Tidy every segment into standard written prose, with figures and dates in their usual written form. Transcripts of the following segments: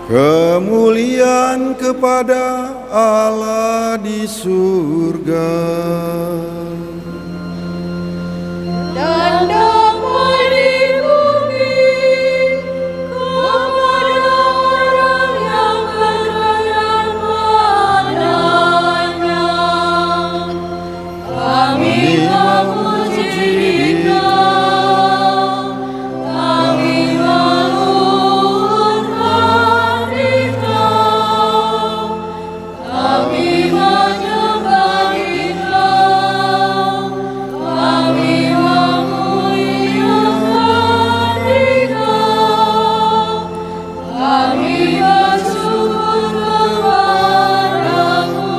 Kemuliaan kepada Allah di surga. Dan damai di bumi kepada orang yang berkenan padanya. Kami memuji Dikau, kami meluhurkan Dikau, kami menyembah Dikau, kami memuliakan Dikau, kami bersyukur kepadamu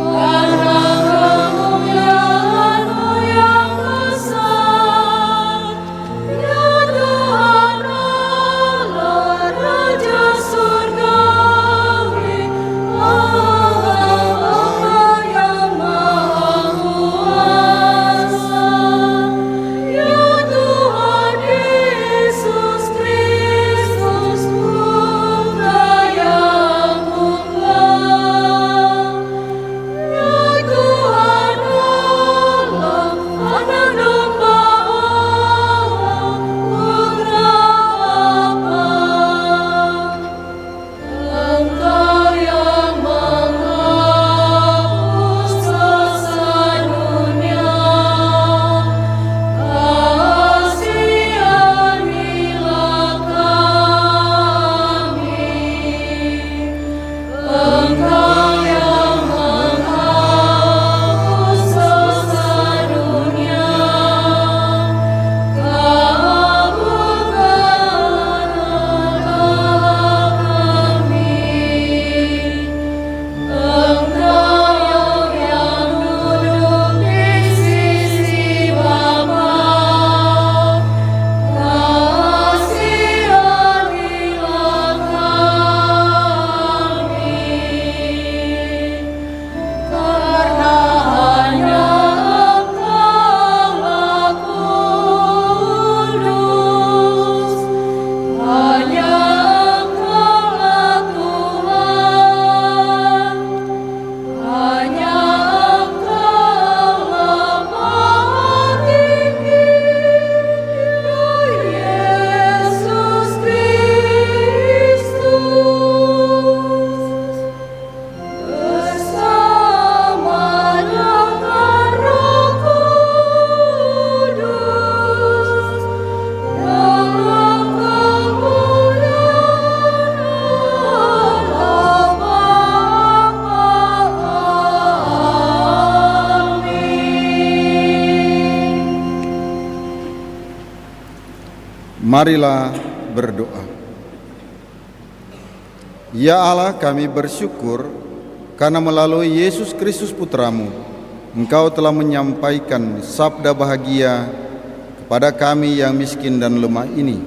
karena kemuliaan-Mu yang besar, ya Tuhan Allah Raja Surgawi, Allah yang Maha Kuasa, ya Tuhan Yesus Kristus Putra yang tunggal, ya Tuhan Allah, Anak Domba Allah, Putra Bapa. Engkau yang menghapus dosa dunia, kasihanilah kami. Engkau yang menghapus dosa dunia, kabulkanlah kami. Engkau yang duduk di sisi Bapa, kasihanilah kami. Karena hanya Engkaulah kudus, hanya Engkaulah Tuhan, hanya Engkaulah Maha Tinggi, ya Yesus Kristus. Bersama dengan Roh Kudus, dalam kemuliaan Allah Bapa. Amin. Marilah berdoa. Ya Allah, kami bersyukur karena melalui Yesus Kristus Putramu, Engkau telah menyampaikan sabda bahagia kepada kami yang miskin dan lemah ini.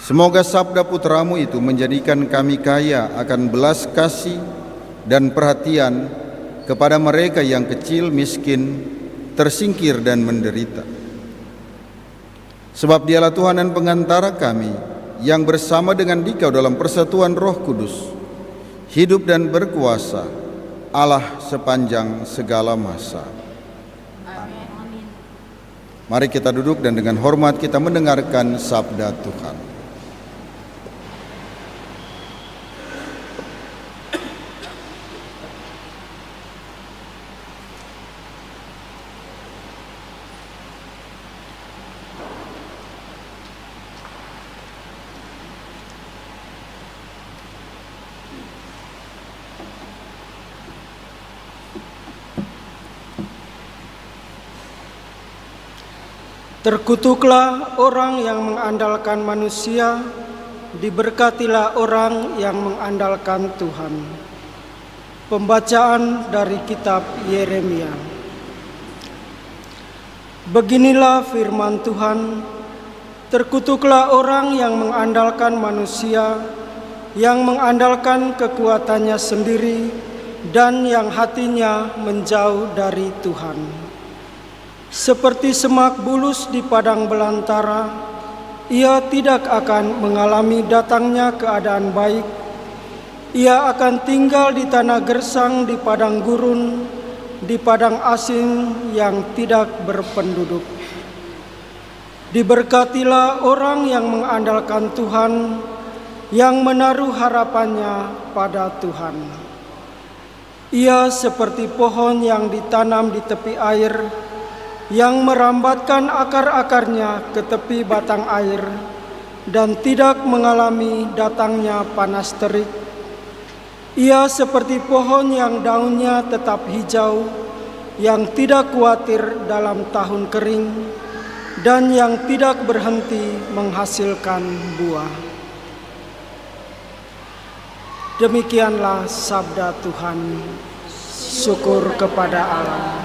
Semoga sabda Putramu itu menjadikan kami kaya akan belas kasih dan perhatian kepada mereka yang kecil, miskin, tersingkir dan menderita. Sebab Dialah Tuhan dan pengantara kami yang bersama dengan Dikau dalam persatuan Roh Kudus, hidup dan berkuasa, Allah sepanjang segala masa. Amin. Mari kita duduk dan dengan hormat kita mendengarkan sabda Tuhan. Terkutuklah orang yang mengandalkan manusia, diberkatilah orang yang mengandalkan Tuhan. Pembacaan dari kitab Yeremia. Beginilah firman Tuhan, terkutuklah orang yang mengandalkan manusia, yang mengandalkan kekuatannya sendiri, dan yang hatinya menjauh dari Tuhan. Seperti semak bulus di padang belantara, Ia tidak akan mengalami datangnya keadaan baik. Ia akan tinggal di tanah gersang, di padang gurun, di padang asing yang tidak berpenduduk. Diberkatilah orang yang mengandalkan Tuhan, yang menaruh harapannya pada Tuhan. Ia seperti pohon yang ditanam di tepi air, yang merambatkan akar-akarnya ke tepi batang air, dan tidak mengalami datangnya panas terik. Ia seperti pohon yang daunnya tetap hijau, yang tidak khawatir dalam tahun kering, dan yang tidak berhenti menghasilkan buah. Demikianlah sabda Tuhan. Syukur kepada Allah.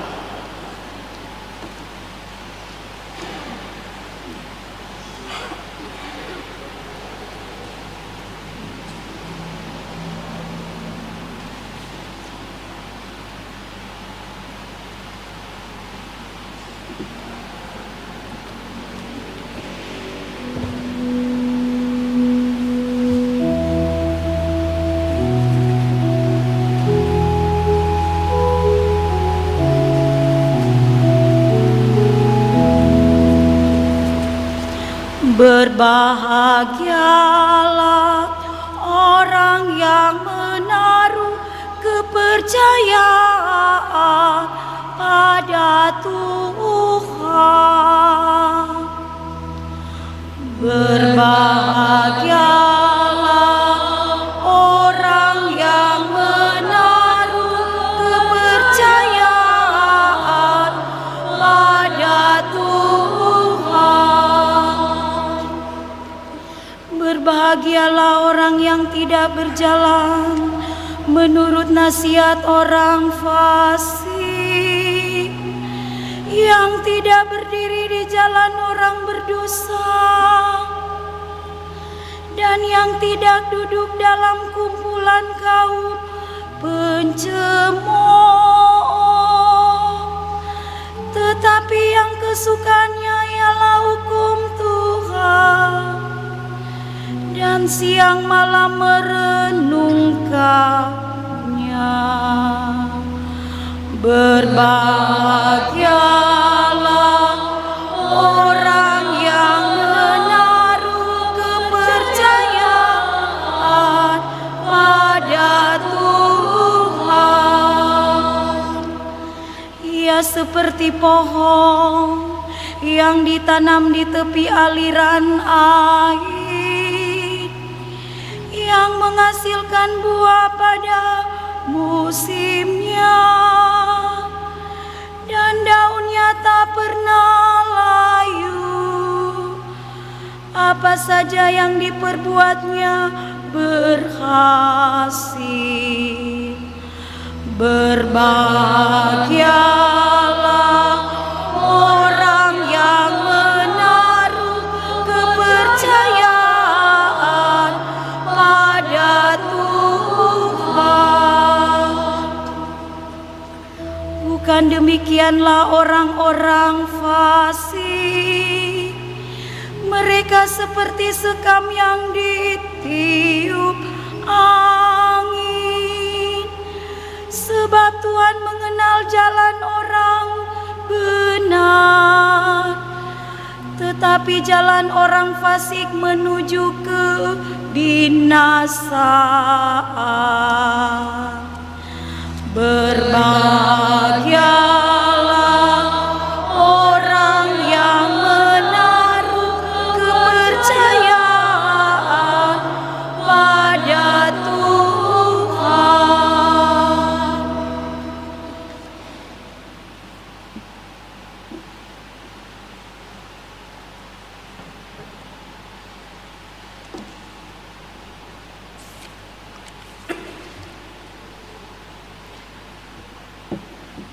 Berbahagialah orang yang menaruh kepercayaan pada Tuhan. Berbahagialah orang yang menaruh kepercayaan pada Tuhan. Berbahagialah orang yang tidak berjalan menurut nasihat orang fasik, yang tidak berdiri di jalan orang berdosa, dan yang tidak duduk dalam kumpulan kaum pencemooh. Tetapi yang kesukaannya ialah hukum Tuhan, dan siang malam merenungkannya. Berbahagialah orang yang menaruh kepercayaan pada Tuhan. Ia seperti pohon yang ditanam di tepi aliran air, yang menghasilkan buah pada musimnya, dan daunnya tak pernah layu. Apa saja yang diperbuatnya berhasil. Berbahagialah orang yang menaruh kepercayaan pada Tuhan. Bukan demikianlah orang-orang fasik. Mereka seperti sekam yang ditiup angin. Sebab Tuhan mengenal jalan orang benar, tetapi jalan orang fasik menuju kebinasaan. Berbahagialah orang yang menaruh kepercayaan pada Tuhan.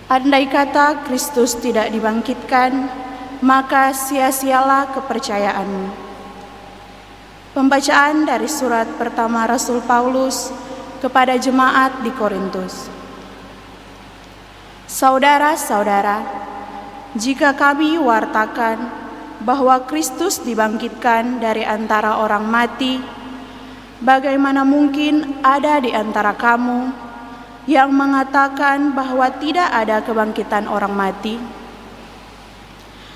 Andai kata Kristus tidak dibangkitkan, maka sia-sialah kepercayaanmu. Pembacaan dari surat pertama Rasul Paulus kepada jemaat di Korintus. Saudara-saudara, jika kami wartakan bahwa Kristus dibangkitkan dari antara orang mati, bagaimana mungkin ada di antara kamu yang mengatakan bahwa tidak ada kebangkitan orang mati?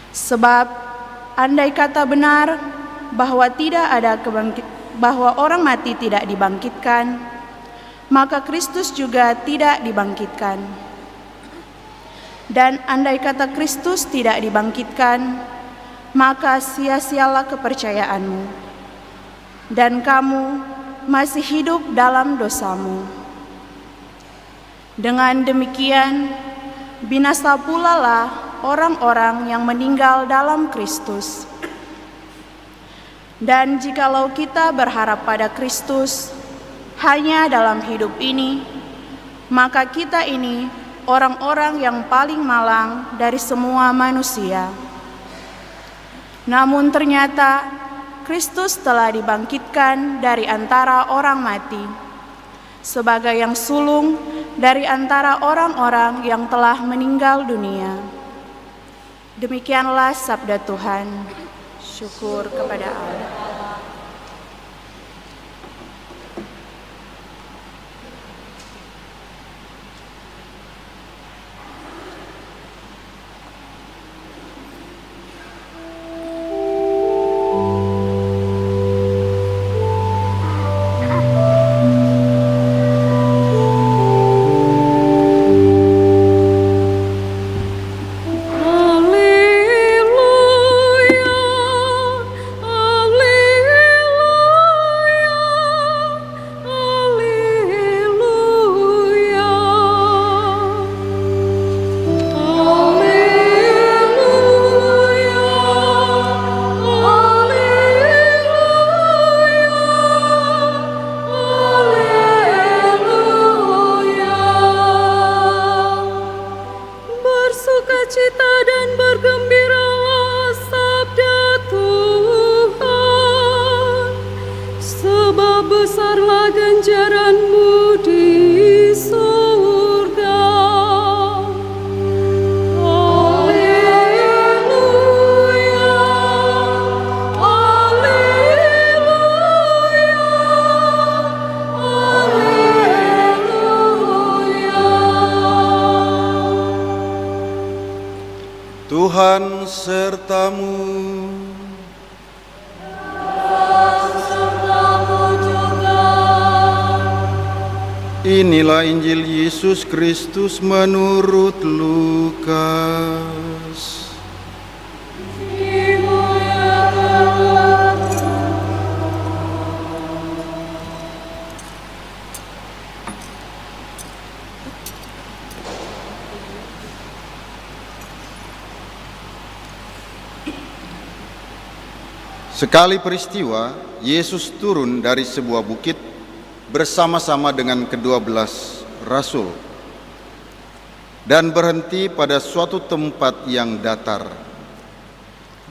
Sebab andai kata benar bahwa bahwa orang mati tidak dibangkitkan, maka Kristus juga tidak dibangkitkan. Dan andai kata Kristus tidak dibangkitkan, maka sia-sialah kepercayaanmu, dan kamu masih hidup dalam dosamu. Dengan demikian, binasa pula lah orang-orang yang meninggal dalam Kristus. Dan jikalau kita berharap pada Kristus hanya dalam hidup ini, maka kita ini orang-orang yang paling malang dari semua manusia. Namun ternyata Kristus telah dibangkitkan dari antara orang mati, sebagai yang sulung dari antara orang-orang yang telah meninggal dunia. Demikianlah sabda Tuhan. Syukur kepada Allah. Tuhan sertamu. Inilah Injil Yesus Kristus menurut Lukas. Sekali peristiwa, Yesus turun dari sebuah bukit bersama-sama dengan ke-12 rasul dan berhenti pada suatu tempat yang datar.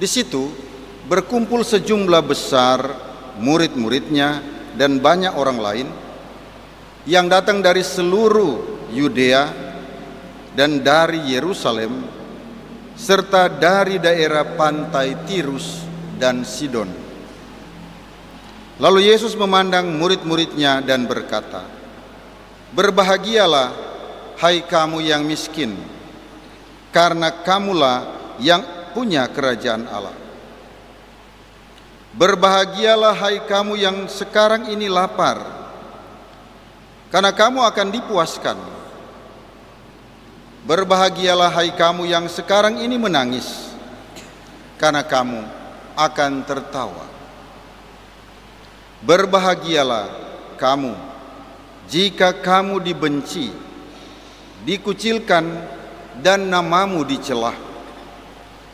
Di situ berkumpul sejumlah besar murid-muridnya dan banyak orang lain yang datang dari seluruh Yudea dan dari Yerusalem serta dari daerah pantai Tirus dan Sidon. Lalu Yesus memandang murid-muridnya dan berkata, "Berbahagialah, hai kamu yang miskin, karena kamulah yang punya kerajaan Allah. Berbahagialah, hai kamu yang sekarang ini lapar, karena kamu akan dipuaskan. Berbahagialah, hai kamu yang sekarang ini menangis, karena kamu akan tertawa. Berbahagialah kamu jika kamu dibenci, dikucilkan, dan namamu dicela,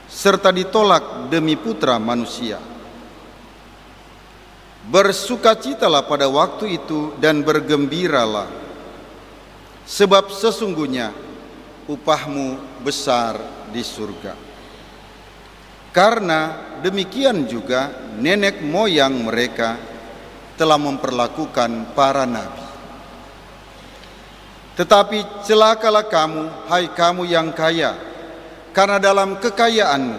serta ditolak demi Putra Manusia. Bersukacitalah pada waktu itu dan bergembiralah, sebab sesungguhnya upahmu besar di surga. Karena demikian juga nenek moyang mereka telah memperlakukan para nabi. Tetapi celakalah kamu, hai kamu yang kaya, karena dalam kekayaanmu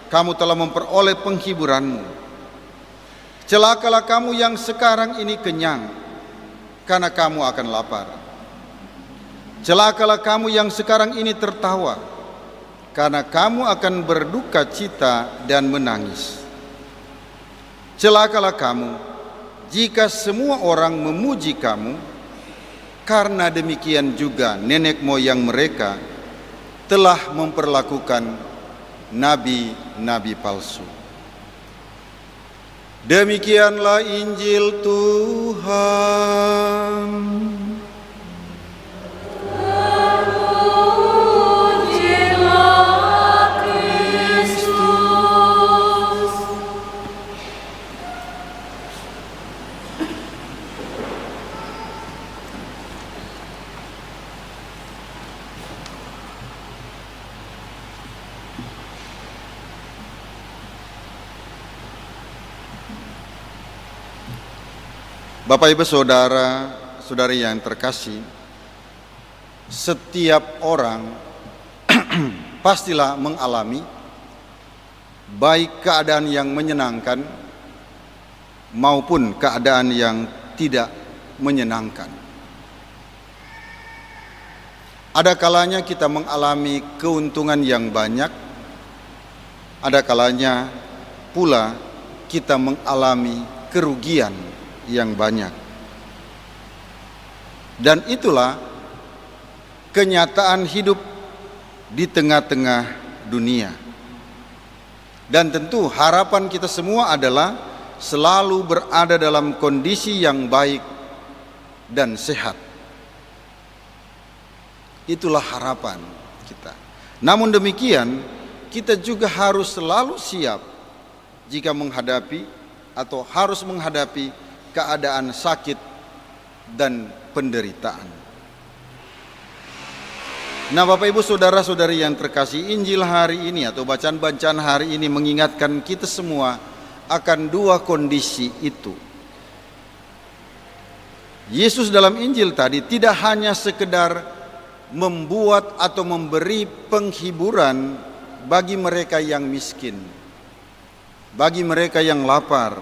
kamu telah memperoleh penghiburanmu. Celakalah kamu yang sekarang ini kenyang, karena kamu akan lapar. Celakalah kamu yang sekarang ini tertawa, karena kamu akan berduka cita dan menangis. Celakalah kamu jika semua orang memuji kamu, karena demikian juga nenek moyang mereka telah memperlakukan nabi-nabi palsu. Demikianlah Injil Tuhan. Terpujilah Kristus. Bapak Ibu Saudara, Saudari yang terkasih, setiap orang pastilah mengalami baik keadaan yang menyenangkan maupun keadaan yang tidak menyenangkan. Ada kalanya kita mengalami keuntungan yang banyak, ada kalanya pula kita mengalami kerugian yang banyak. Dan itulah kenyataan hidup di tengah-tengah dunia. Dan tentu harapan kita semua adalah selalu berada dalam kondisi yang baik dan sehat. Itulah harapan kita. Namun demikian, kita juga harus selalu siap jika menghadapi atau harus menghadapi keadaan sakit dan penderitaan. Nah, Bapak Ibu Saudara-saudari yang terkasih, Injil hari ini atau bacaan-bacaan hari ini mengingatkan kita semua akan dua kondisi itu. Yesus dalam Injil tadi tidak hanya sekedar membuat atau memberi penghiburan bagi mereka yang miskin, bagi mereka yang lapar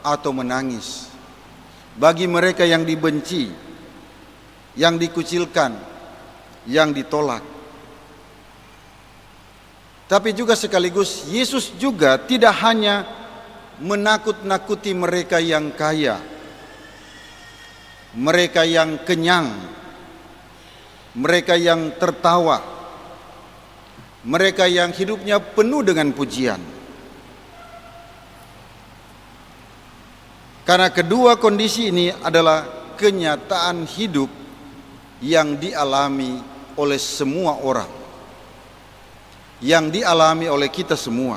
atau menangis, bagi mereka yang dibenci, yang dikucilkan, yang ditolak. Tapi juga sekaligus Yesus juga tidak hanya menakut-nakuti mereka yang kaya, mereka yang kenyang, mereka yang tertawa, mereka yang hidupnya penuh dengan pujian. Karena kedua kondisi ini adalah kenyataan hidup yang dialami oleh semua orang, yang dialami oleh kita semua.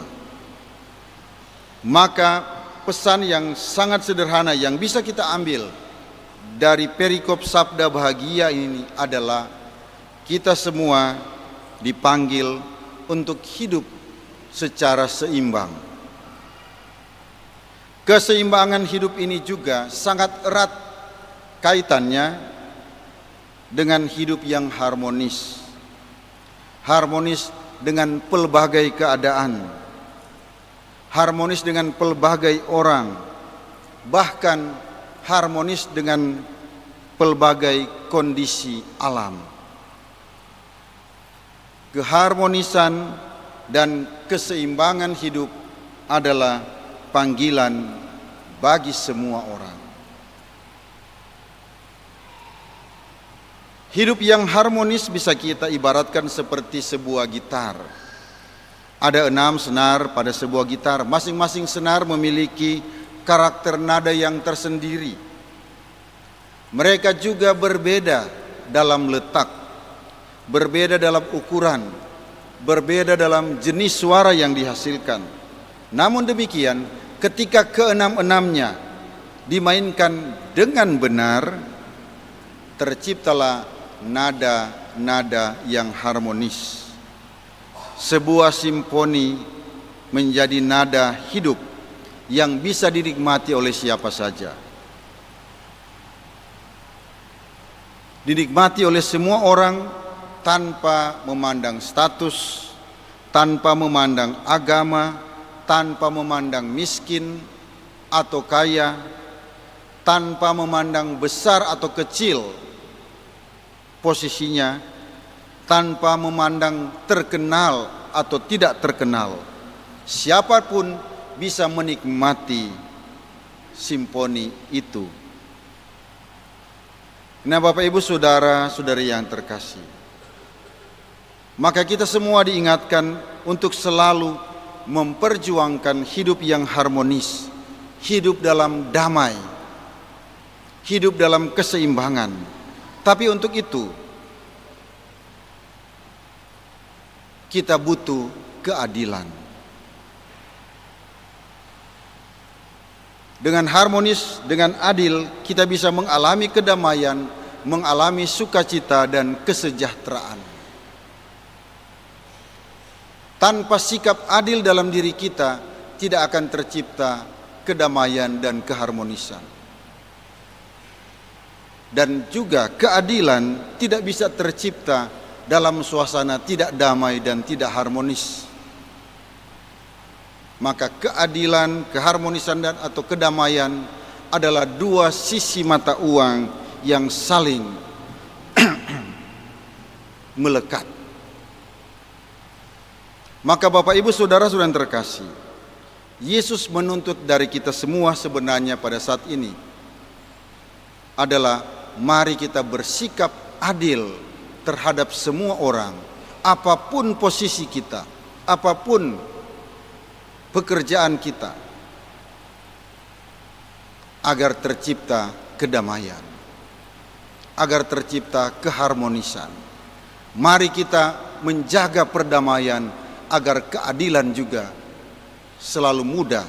Maka pesan yang sangat sederhana yang bisa kita ambil dari perikop sabda bahagia ini adalah kita semua dipanggil untuk hidup secara seimbang. Keseimbangan hidup ini juga sangat erat kaitannya dengan hidup yang harmonis. Harmonis dengan pelbagai keadaan, harmonis dengan pelbagai orang, bahkan harmonis dengan pelbagai kondisi alam. Keharmonisan dan keseimbangan hidup adalah panggilan bagi semua orang. Hidup yang harmonis bisa kita ibaratkan seperti sebuah gitar. Ada 6 senar pada sebuah gitar. Masing-masing senar memiliki karakter nada yang tersendiri. Mereka juga berbeda dalam letak, berbeda dalam ukuran, berbeda dalam jenis suara yang dihasilkan. Namun demikian, ketika keenam-enamnya dimainkan dengan benar, terciptalah nada-nada yang harmonis. Sebuah simfoni menjadi nada hidup yang bisa dinikmati oleh siapa saja. Dinikmati oleh semua orang tanpa memandang status, tanpa memandang agama, tanpa memandang miskin atau kaya, tanpa memandang besar atau kecil posisinya, tanpa memandang terkenal atau tidak terkenal. Siapapun bisa menikmati simfoni itu. Nah, Bapak Ibu saudara-saudari yang terkasih, maka kita semua diingatkan untuk selalu memperjuangkan hidup yang harmonis, hidup dalam damai, hidup dalam keseimbangan. Tapi untuk itu kita butuh keadilan. Dengan harmonis, dengan adil, kita bisa mengalami kedamaian, mengalami sukacita dan kesejahteraan. Tanpa sikap adil dalam diri kita, tidak akan tercipta kedamaian dan keharmonisan. Dan juga keadilan tidak bisa tercipta dalam suasana tidak damai dan tidak harmonis. Maka keadilan, keharmonisan dan atau kedamaian adalah dua sisi mata uang yang saling melekat. Maka Bapak Ibu saudara-saudara yang terkasih, Yesus menuntut dari kita semua sebenarnya pada saat ini adalah mari kita bersikap adil terhadap semua orang, apapun posisi kita, apapun pekerjaan kita, agar tercipta kedamaian, agar tercipta keharmonisan. Mari kita menjaga perdamaian agar keadilan juga selalu mudah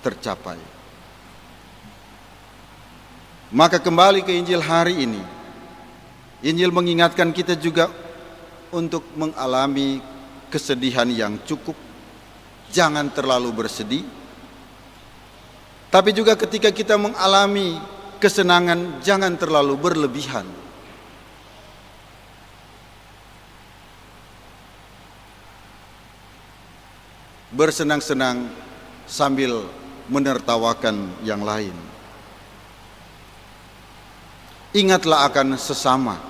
tercapai. Maka kembali ke Injil hari ini, Injil mengingatkan kita juga untuk mengalami kesedihan yang cukup. Jangan terlalu bersedih. Tapi juga ketika kita mengalami kesenangan, jangan terlalu berlebihan. Bersenang-senang sambil menertawakan yang lain. Ingatlah akan sesama.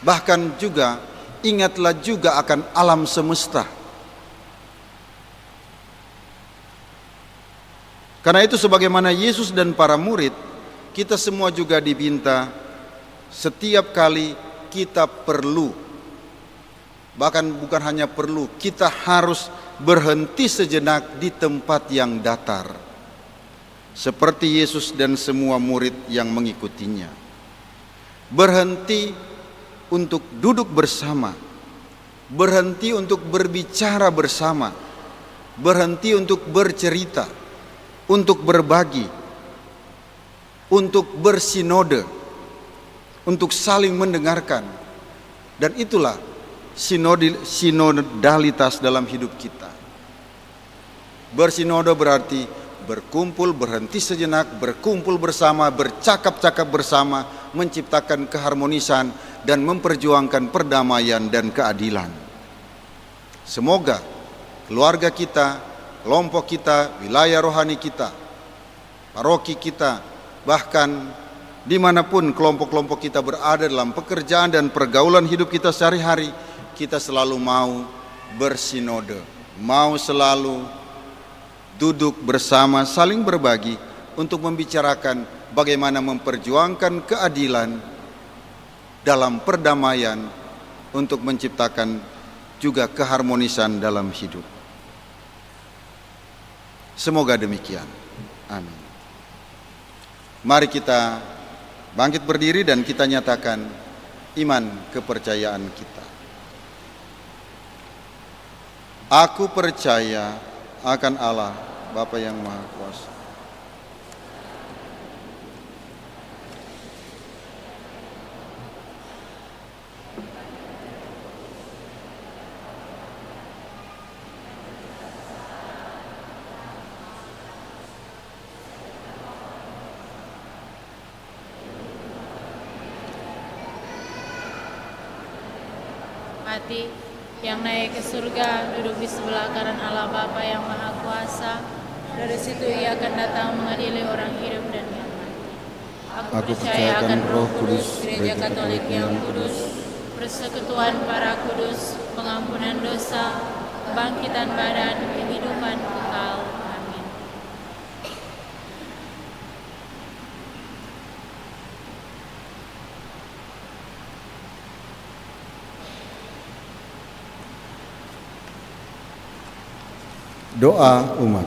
Bahkan juga ingatlah juga akan alam semesta. Karena itu sebagaimana Yesus dan para murid, kita semua juga diminta setiap kali kita perlu, bahkan bukan hanya perlu, kita harus berhenti sejenak di tempat yang datar, seperti Yesus dan semua murid yang mengikutinya. Berhenti untuk duduk bersama, berhenti untuk berbicara bersama, berhenti untuk bercerita, untuk berbagi, untuk bersinode, untuk saling mendengarkan. Dan itulah sinodalitas dalam hidup kita. Bersinode berarti berkumpul, berhenti sejenak, berkumpul bersama, bercakap-cakap bersama, menciptakan keharmonisan dan memperjuangkan perdamaian dan keadilan. Semoga keluarga kita, kelompok kita, wilayah rohani kita, paroki kita, bahkan dimanapun kelompok-kelompok kita berada dalam pekerjaan dan pergaulan hidup kita sehari-hari, kita selalu mau bersinode, mau selalu duduk bersama, saling berbagi untuk membicarakan bagaimana memperjuangkan keadilan dalam perdamaian untuk menciptakan juga keharmonisan dalam hidup. Semoga demikian. Amin. Mari kita bangkit berdiri dan kita nyatakan iman kepercayaan kita. Aku percaya akan Allah, Bapa yang Maha Kuasa, mati yang naik ke surga, duduk di sebelah kanan Allah Bapa yang Maha Kuasa. Dari situ ia akan datang mengadili orang hidup dan yang mati. Aku percaya akan Roh Kudus, Gereja Katolik yang kudus, persekutuan para kudus, pengampunan dosa, kebangkitan badan, kehidupan kekal. Amin. Doa umat.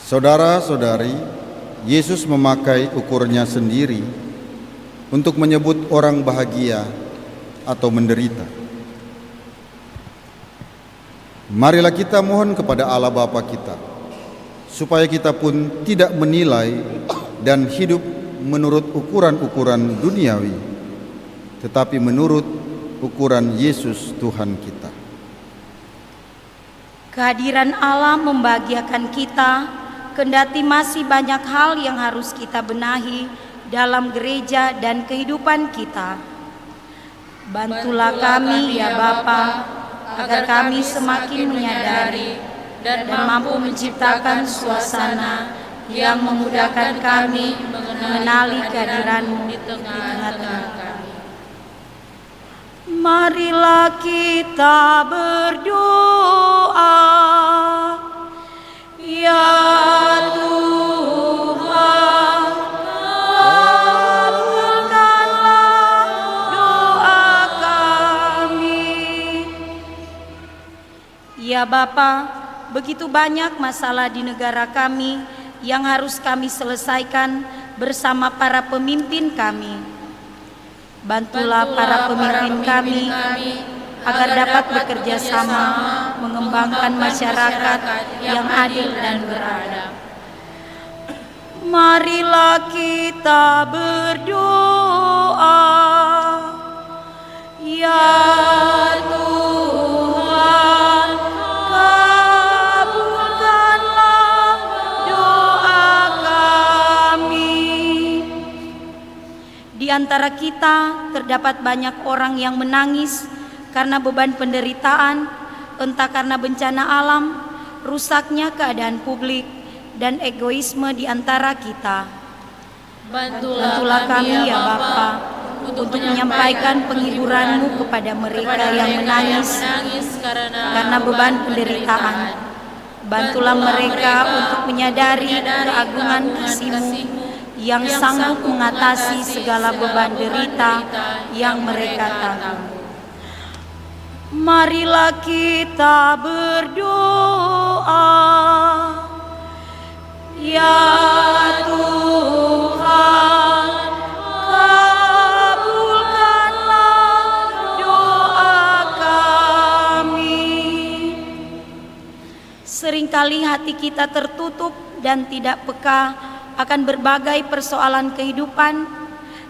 Saudara-saudari, Yesus memakai ukurnya sendiri untuk menyebut orang bahagia atau menderita. Marilah kita mohon kepada Allah Bapa kita, supaya kita pun tidak menilai dan hidup menurut ukuran-ukuran duniawi, tetapi menurut ukuran Yesus Tuhan kita. Kehadiran Allah membahagiakan kita, kendati masih banyak hal yang harus kita benahi dalam gereja dan kehidupan kita. Bantulah kami ya Bapa, agar kami semakin menyadari dan mampu menciptakan suasana yang memudahkan kami mengenali kehadiran-Mu di tengah-tengah kami. Marilah kita berdoa. Ya Tuhan, kabulkanlah doa kami. Ya Bapa, begitu banyak masalah di negara kami yang harus kami selesaikan bersama para pemimpin kami. Bantulah para pemimpin kami agar dapat bekerja sama mengembangkan masyarakat yang adil dan beradab. Marilah kita berdoa. Ya Tuhan, kabulkanlah doa kami. Di antara kita terdapat banyak orang yang menangis karena beban penderitaan, entah karena bencana alam, rusaknya keadaan publik, dan egoisme di antara kita. Bantulah kami ya Bapa, untuk menyampaikan penghiburan-Mu kepada mereka yang menangis karena beban penderitaan. Bantulah mereka untuk menyadari keagungan kasih-Mu yang sanggup mengatasi segala beban derita yang mereka tanggung. Marilah kita berdoa. Ya Tuhan, kabulkanlah doa kami. Seringkali hati kita tertutup dan tidak peka akan berbagai persoalan kehidupan,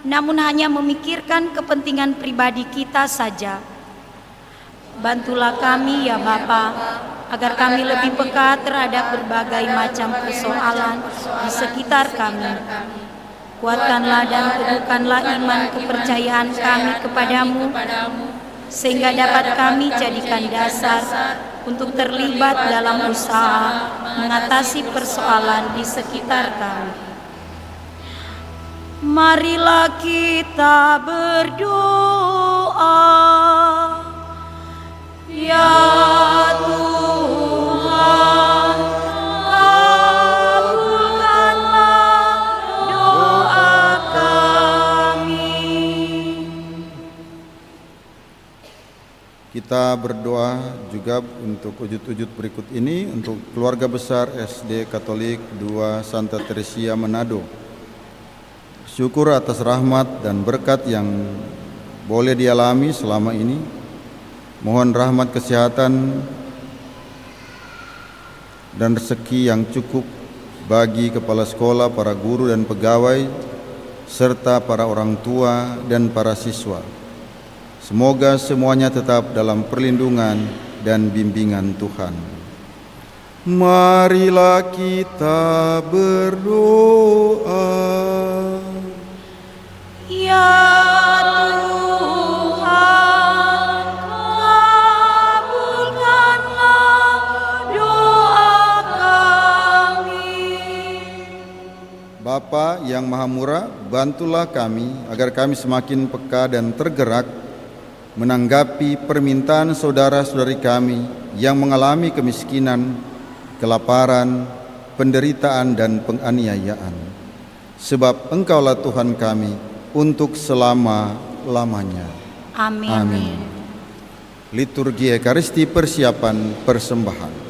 namun hanya memikirkan kepentingan pribadi kita saja. Bantulah kami ya Bapa, agar kami lebih peka terhadap berbagai macam persoalan di sekitar kami. Kuatkanlah dan teguhkanlah iman kepercayaan kami kepadamu, sehingga dapat kami jadikan dasar untuk terlibat dalam usaha mengatasi persoalan di sekitar kami. Marilah kita berdoa. Ya Tuhan, kabulkanlah doa kami. Kita berdoa juga untuk wujud-wujud berikut ini, untuk keluarga besar SD Katolik 2 Santa Teresia Manado. Syukur atas rahmat dan berkat yang boleh dialami selama ini. Mohon rahmat kesehatan dan rezeki yang cukup bagi kepala sekolah, para guru dan pegawai, serta para orang tua dan para siswa. Semoga semuanya tetap dalam perlindungan dan bimbingan Tuhan. Marilah kita berdoa. Ya Tuhan, Bapa yang Maha Murah, bantulah kami agar kami semakin peka dan tergerak menanggapi permintaan saudara-saudari kami yang mengalami kemiskinan, kelaparan, penderitaan, dan penganiayaan. Sebab Engkaulah Tuhan kami untuk selama-lamanya. Amin. Amin. Liturgi Ekaristi persiapan persembahan.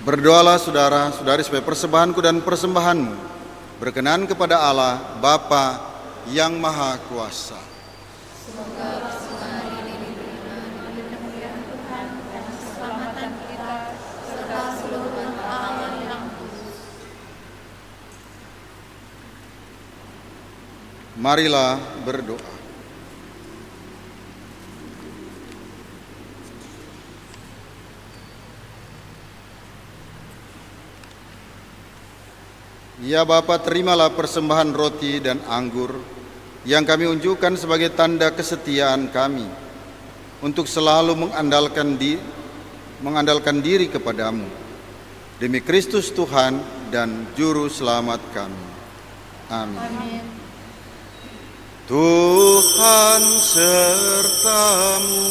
Berdoalah saudara-saudari supaya persembahanku dan persembahanmu berkenan kepada Allah Bapa yang Maha Kuasa. Marilah berdoa. Ya Bapa, terimalah persembahan roti dan anggur yang kami unjukkan sebagai tanda kesetiaan kami untuk selalu mengandalkan diri kepadamu. Demi Kristus Tuhan dan Juru Selamat kami. Amin. Tuhan sertamu.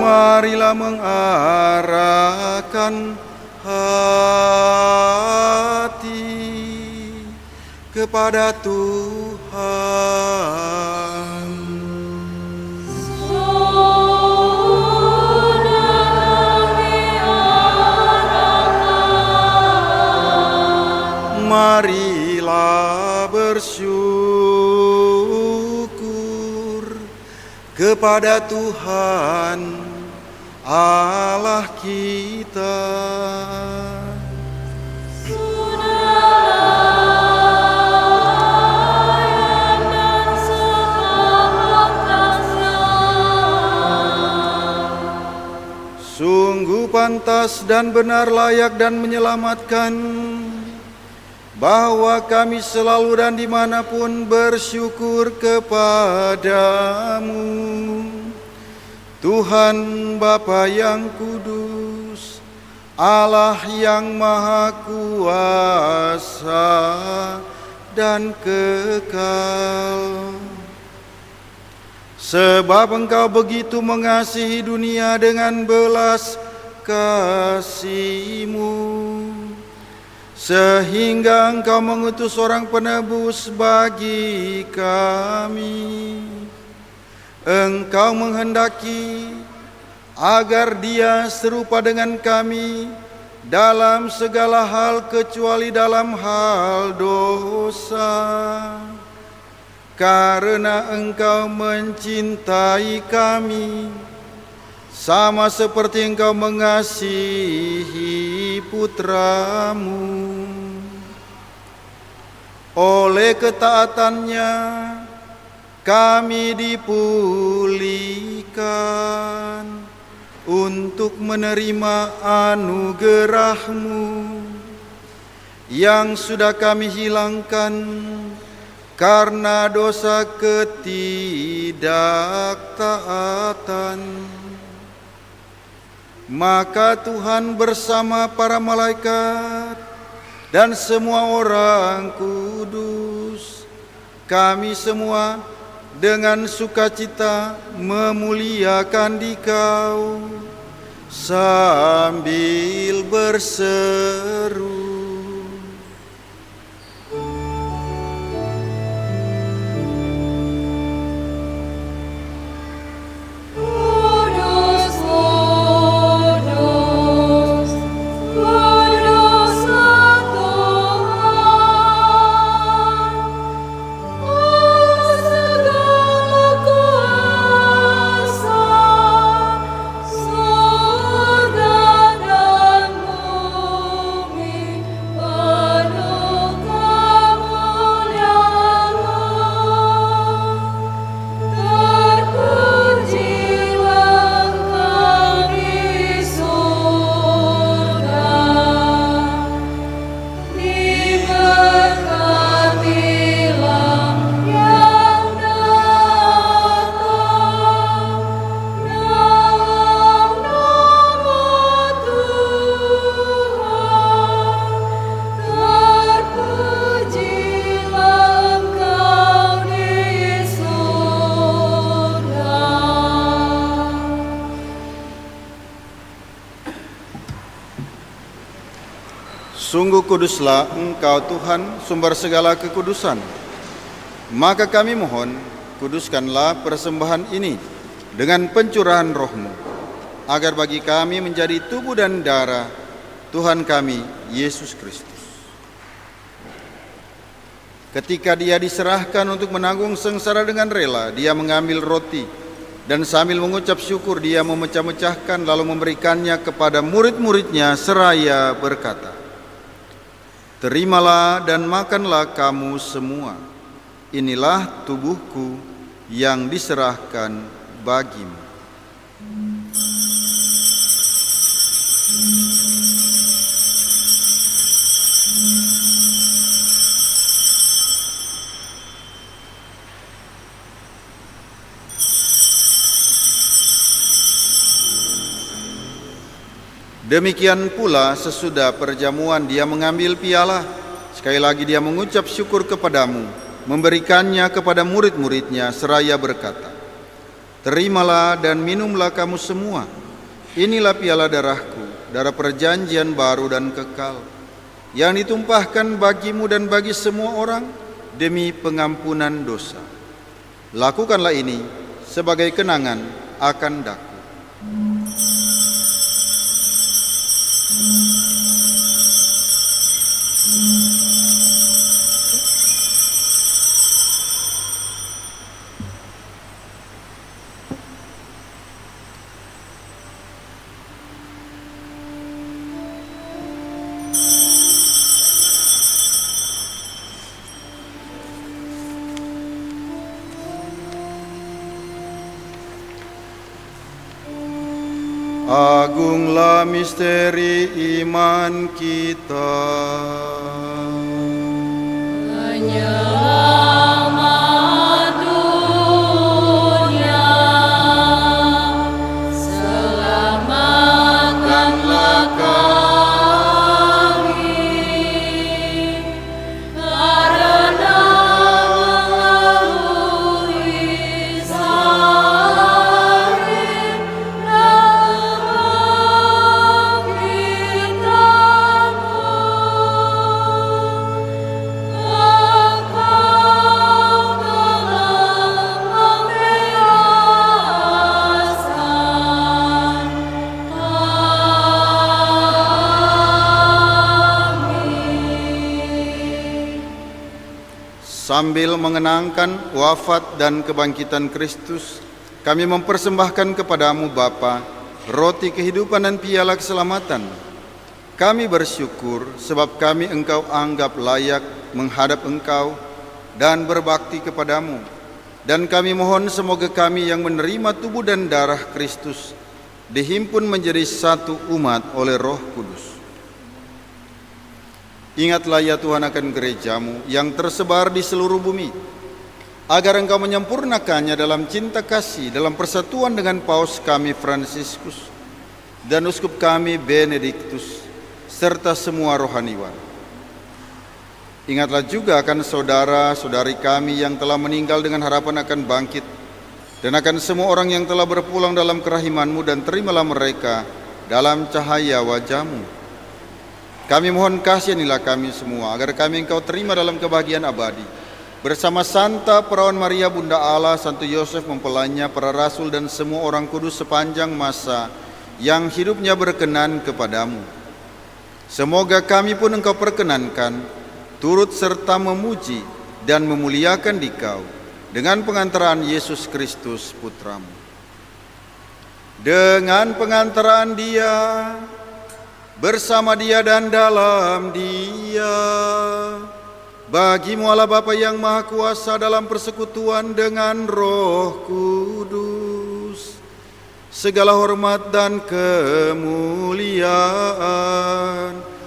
Marilah mengarahkan hati kepada Tuhan. Marilah bersyukur kepada Tuhan Allah kita. Sungguh pantas dan benar, layak dan menyelamatkan bahwa kami selalu dan dimanapun bersyukur kepadamu, Tuhan Bapa yang kudus, Allah yang Maha Kuasa dan kekal. Sebab Engkau begitu mengasihi dunia dengan belas kasih-Mu, sehingga Engkau mengutus seorang penebus bagi kami. Engkau menghendaki agar Dia serupa dengan kami dalam segala hal kecuali dalam hal dosa. Karena Engkau mencintai kami sama seperti Engkau mengasihi putra-Mu. Oleh ketaatannya kami dipulihkan untuk menerima anugerah-Mu yang sudah kami hilangkan karena dosa ketidaktaatan. Maka Tuhan bersama para malaikat dan semua orang kudus, kami semua dengan sukacita memuliakan Dikau sambil berseru, sungguh kuduslah Engkau Tuhan, sumber segala kekudusan. Maka kami mohon, kuduskanlah persembahan ini dengan pencurahan roh-Mu, agar bagi kami menjadi tubuh dan darah Tuhan kami, Yesus Kristus. Ketika Dia diserahkan untuk menanggung sengsara dengan rela, Dia mengambil roti, dan sambil mengucap syukur Dia memecah-mecahkan lalu memberikannya kepada murid-muridnya seraya berkata, "Terimalah dan makanlah kamu semua. Inilah tubuhku yang diserahkan bagimu." Demikian pula sesudah perjamuan Dia mengambil piala. Sekali lagi Dia mengucap syukur kepadamu, memberikannya kepada murid-muridnya seraya berkata, "Terimalah dan minumlah kamu semua. Inilah piala darahku, darah perjanjian baru dan kekal, yang ditumpahkan bagimu dan bagi semua orang demi pengampunan dosa. Lakukanlah ini sebagai kenangan akan daku." Agunglah misteri iman kita. Penyelamat dunia, selamatkanlah kami, karena melalui salib Sambil mengenangkan wafat dan kebangkitan Kristus, kami mempersembahkan kepadamu Bapa, roti kehidupan dan piala keselamatan. Kami bersyukur sebab kami Engkau anggap layak menghadap Engkau dan berbakti kepadamu. Dan kami mohon semoga kami yang menerima tubuh dan darah Kristus dihimpun menjadi satu umat oleh Roh Kudus. Ingatlah ya Tuhan akan gerejamu yang tersebar di seluruh bumi, agar Engkau menyempurnakannya dalam cinta kasih, dalam persatuan dengan Paus kami Fransiskus dan Uskup kami Benediktus, serta semua rohaniwan. Ingatlah juga akan saudara-saudari kami yang telah meninggal dengan harapan akan bangkit, dan akan semua orang yang telah berpulang dalam kerahiman-Mu, dan terimalah mereka dalam cahaya wajah-Mu. Kami mohon kasihanilah kami semua, agar kami Engkau terima dalam kebahagiaan abadi, bersama Santa Perawan Maria Bunda Allah, Santo Yosef mempelainya, para rasul dan semua orang kudus sepanjang masa yang hidupnya berkenan kepadamu. Semoga kami pun Engkau perkenankan turut serta memuji dan memuliakan Dikau dengan pengantaran Yesus Kristus Putramu. Dengan pengantaran Dia, bersama Dia dan dalam Dia, bagi-Mu Allah Bapa yang Maha Kuasa dalam persekutuan dengan Roh Kudus, segala hormat dan kemuliaan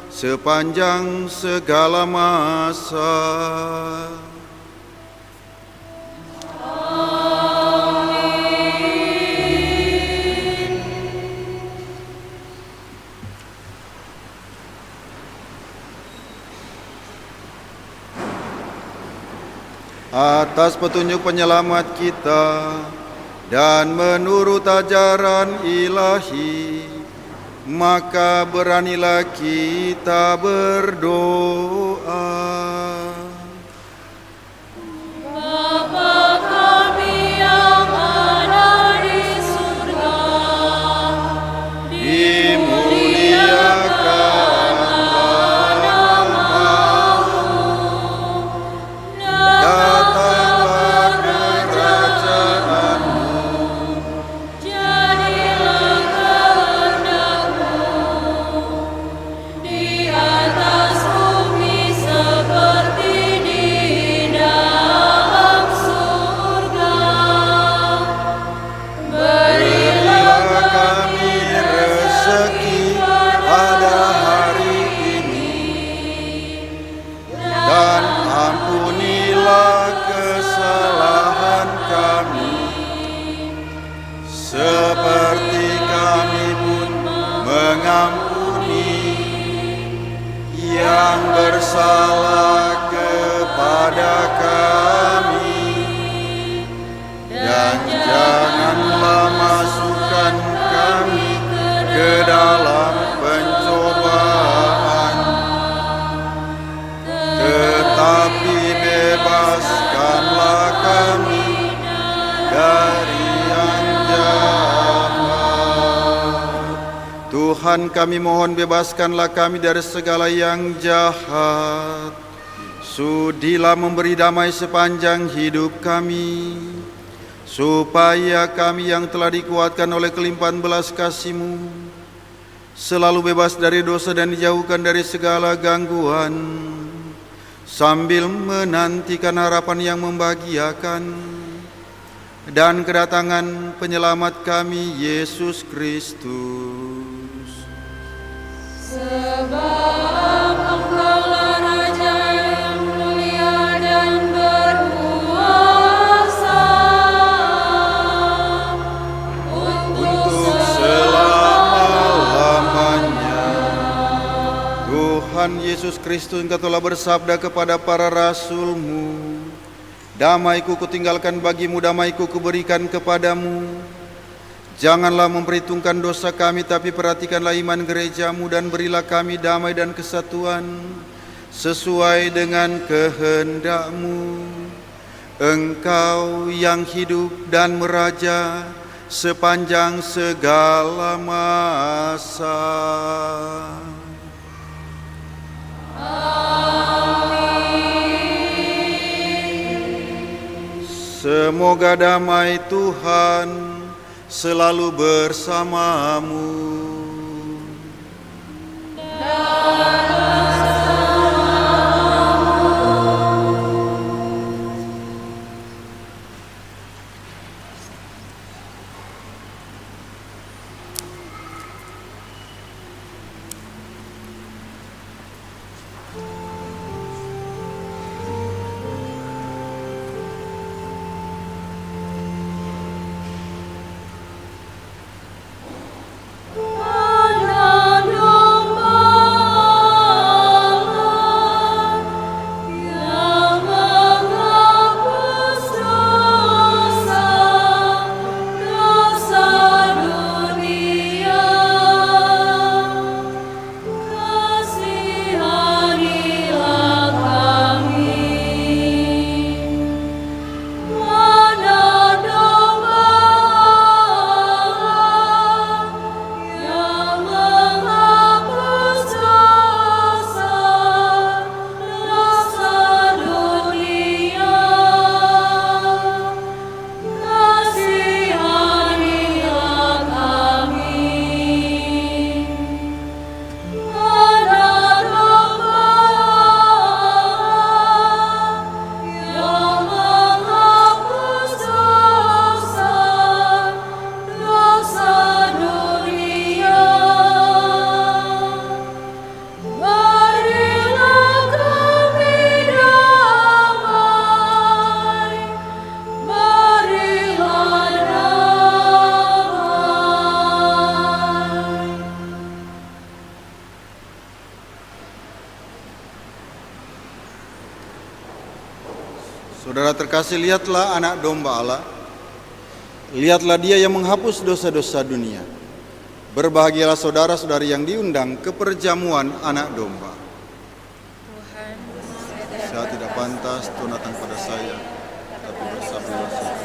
sepanjang segala masa. Atas petunjuk penyelamat kita dan menurut ajaran ilahi, maka beranilah kita berdoa. Bapa kami bersalah kepada kami, dan janganlah masukkan kami ke dalam pencobaan, tetapi bebaskanlah kami dari yang jahat. Tuhan, kami mohon bebaskanlah kami dari segala yang jahat. Sudilah memberi damai sepanjang hidup kami, supaya kami yang telah dikuatkan oleh kelimpahan belas kasih-Mu selalu bebas dari dosa dan dijauhkan dari segala gangguan, sambil menantikan harapan yang membahagiakan dan kedatangan penyelamat kami, Yesus Kristus. Sebab Engkaulah Raja yang mulia dan berkuasa untuk selama-lamanya. Tuhan Yesus Kristus, Engkau telah bersabda kepada para rasul-Mu, damai-Ku kutinggalkan bagimu, damai-Ku kuberikan kepadamu. Janganlah memperhitungkan dosa kami, tapi perhatikanlah iman gereja-Mu, dan berilah kami damai dan kesatuan sesuai dengan kehendak-Mu. Engkau yang hidup dan meraja sepanjang segala masa. Semoga damai Tuhan selalu bersamamu. Saudara terkasih, lihatlah anak domba Allah. Lihatlah dia yang menghapus dosa-dosa dunia. Berbahagialah saudara-saudari yang diundang ke perjamuan anak domba. Tuhan, Saya tidak pantas Tuhan datang pada saya, tapi bersabdalah saja.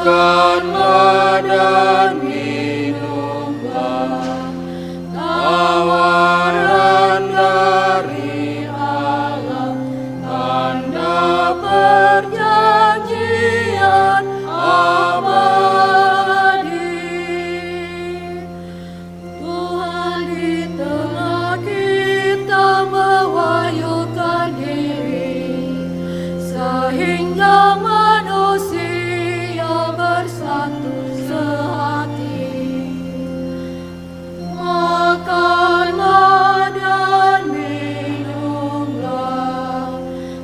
Makanlah dan minumlah, tawaran dari Allah, tanda perjanjian abadi. Tuhan di tengah kita mewahyukan diri, sehingga manusia bersatu sehati. Makanlah dan minumlah,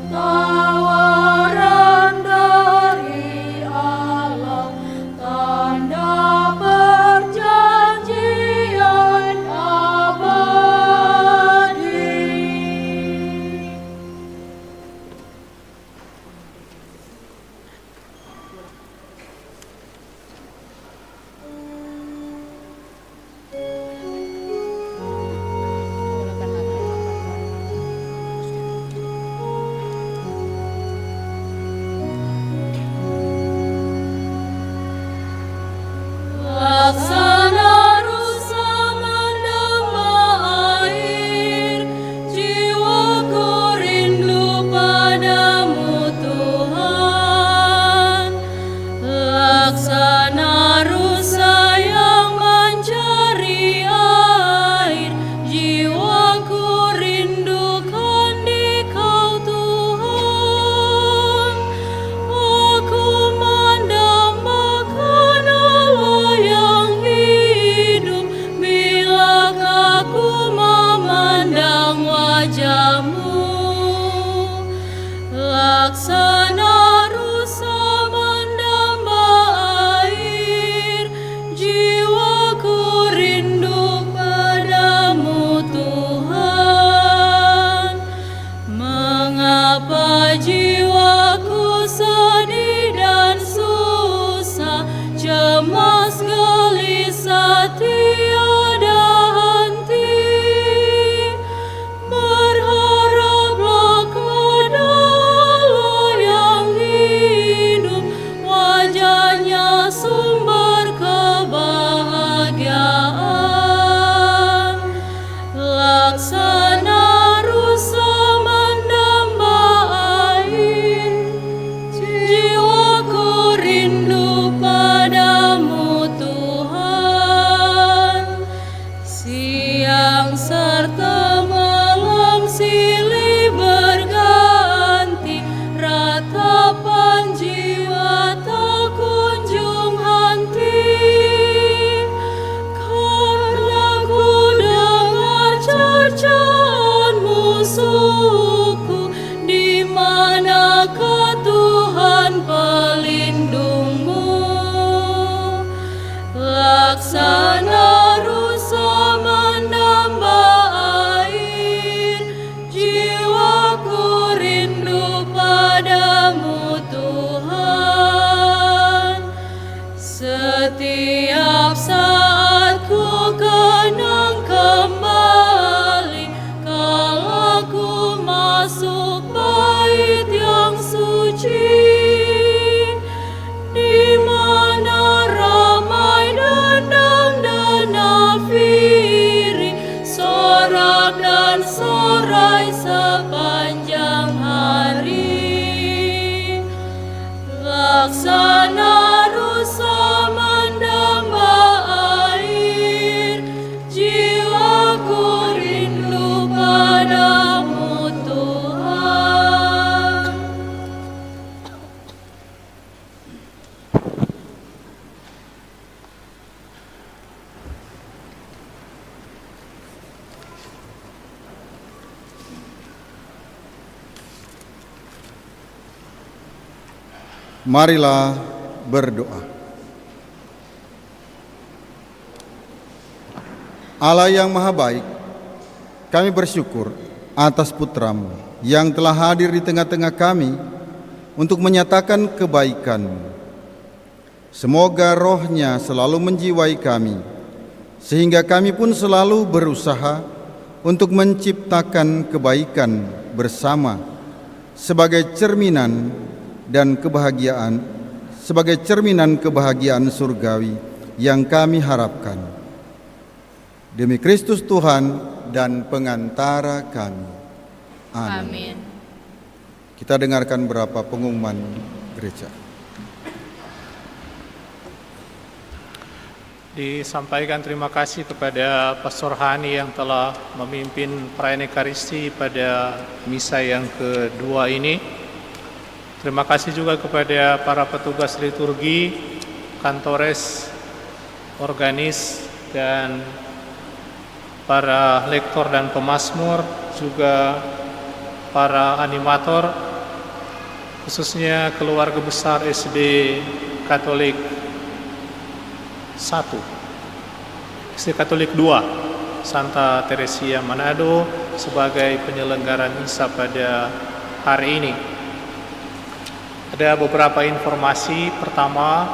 tawaran dari Allah, tanda perjanjian abadi. Laksana rusa menambah air, jiwaku rindu padamu Tuhan. Laksana rusa yang mencari air, jiwaku rindukan di Kau Tuhan. Aku mendambakan Allah yang hidup bila aku memandang wajah-Mu. Laksana rusa menambah air, jiwaku rindu padamu Tuhan. Mengapa jiwaku sedih dan susah, cemas gelisah tiada henti? Berharaplah kepada Allah yang hidup, wajah-Nya sumber kebahagiaan. Laksana rusa menambah air, jiwaku rindu padamu Tuhan. Siang serta malam silih berganti, ratapan jiwa tak kunjung henti. Karena ku dengar cercaan musuhku, di manakah Tuhan pelindungmu? Laksana rusa menambah air, jiwaku rindu padamu Tuhan. Setiap saat ku kenang kembali, kala ku masuk bait yang suci, di mana ramai dendang dan nafiri, sorak dan sorai sepanjang hari. Laksana rusa menambah air, jiwaku rindu padamu Tuhan. Marilah berdoa. Allah yang maha baik, kami bersyukur atas Putra-Mu yang telah hadir di tengah-tengah kami untuk menyatakan kebaikan-Mu. Semoga roh-Nya selalu menjiwai kami, sehingga kami pun selalu berusaha untuk menciptakan kebaikan bersama sebagai cerminan dan kebahagiaan sebagai cerminan kebahagiaan surgawi yang kami harapkan. Demi Kristus Tuhan dan pengantara kami. Amin. Amin. Kita dengarkan beberapa pengumuman gereja. Disampaikan terima kasih kepada Pastor Hani yang telah memimpin perayaan Ekaristi pada misa yang kedua ini. Terima kasih juga kepada para petugas liturgi, kantores, organis, dan para lektor dan pemazmur, juga para animator, khususnya keluarga besar SD Katolik 1, SD Katolik 2, Santa Teresia Manado sebagai penyelenggara misa pada hari ini. Ada beberapa informasi. Pertama,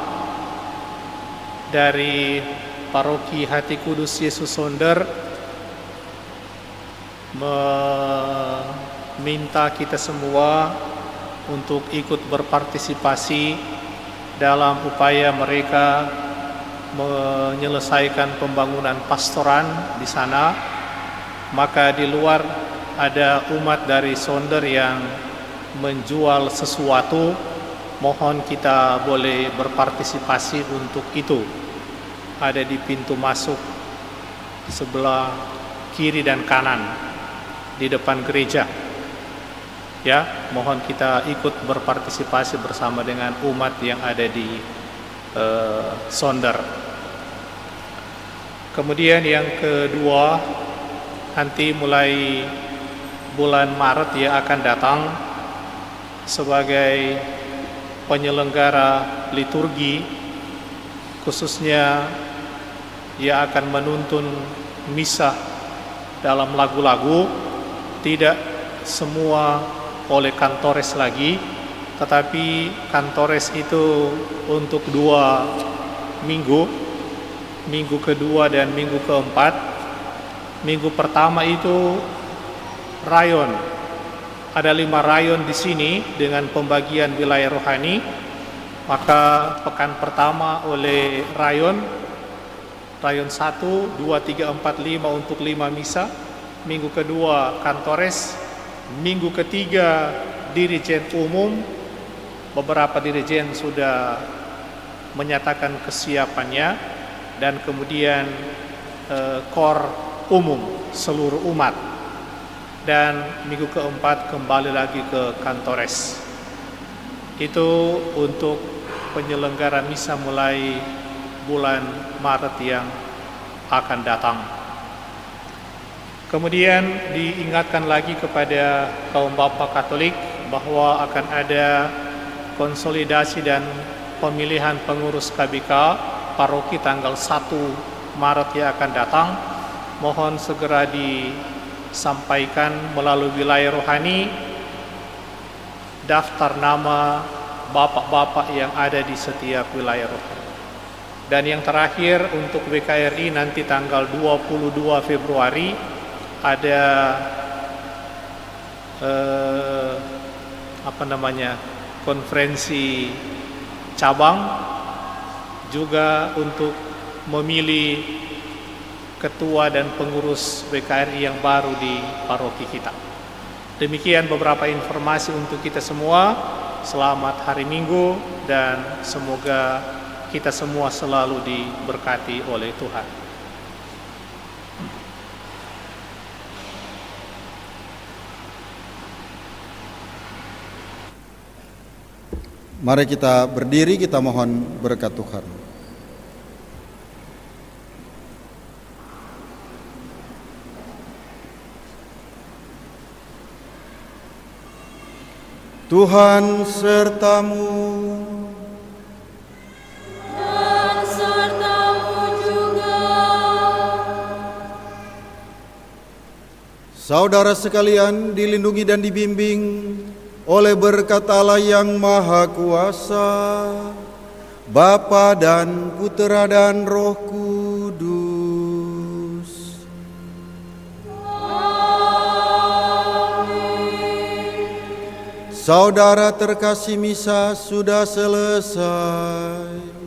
dari Paroki Hati Kudus Yesus Sonder meminta kita semua untuk ikut berpartisipasi dalam upaya mereka menyelesaikan pembangunan pastoran di sana. Maka di luar ada umat dari Sonder yang menjual sesuatu, mohon kita boleh berpartisipasi untuk itu. Ada di pintu masuk sebelah kiri dan kanan di depan gereja. Ya, mohon kita ikut berpartisipasi bersama dengan umat yang ada di Sonder. Kemudian yang kedua, nanti mulai bulan Maret ya akan datang sebagai penyelenggara liturgi, khususnya ia akan menuntun misa dalam lagu-lagu, tidak semua oleh kantores lagi, tetapi kantores itu untuk 2 minggu, minggu kedua dan minggu keempat. Minggu pertama itu rayon, ada 5 rayon di sini dengan pembagian wilayah rohani. Maka pekan pertama oleh rayon 1, 2, 3, 4, 5 untuk 5 misa. Minggu kedua kantores, minggu ketiga dirijen umum. Beberapa dirijen sudah menyatakan kesiapannya, dan kemudian kor umum seluruh umat. Dan minggu keempat kembali lagi ke kantores. Itu untuk penyelenggara misa mulai bulan Maret yang akan datang. Kemudian diingatkan lagi kepada kaum Bapak Katolik bahwa akan ada konsolidasi dan pemilihan pengurus KBK paroki tanggal 1 Maret yang akan datang. Mohon segera disampaikan melalui wilayah rohani daftar nama bapak-bapak yang ada di setiap wilayah rohani. Dan yang terakhir untuk WKRI nanti tanggal 22 Februari ada konferensi cabang juga untuk memilih ketua dan pengurus WKRI yang baru di paroki kita. Demikian beberapa informasi untuk kita semua. Selamat hari Minggu dan semoga kita semua selalu diberkati oleh Tuhan. Mari kita berdiri, kita mohon berkat Tuhan. Tuhan sertamu. Dan sertamu juga. Saudara sekalian, dilindungi dan dibimbing oleh berkat Allah yang Maha Kuasa, Bapa dan Putera dan Roh Kudus. Saudara terkasih, misa sudah selesai.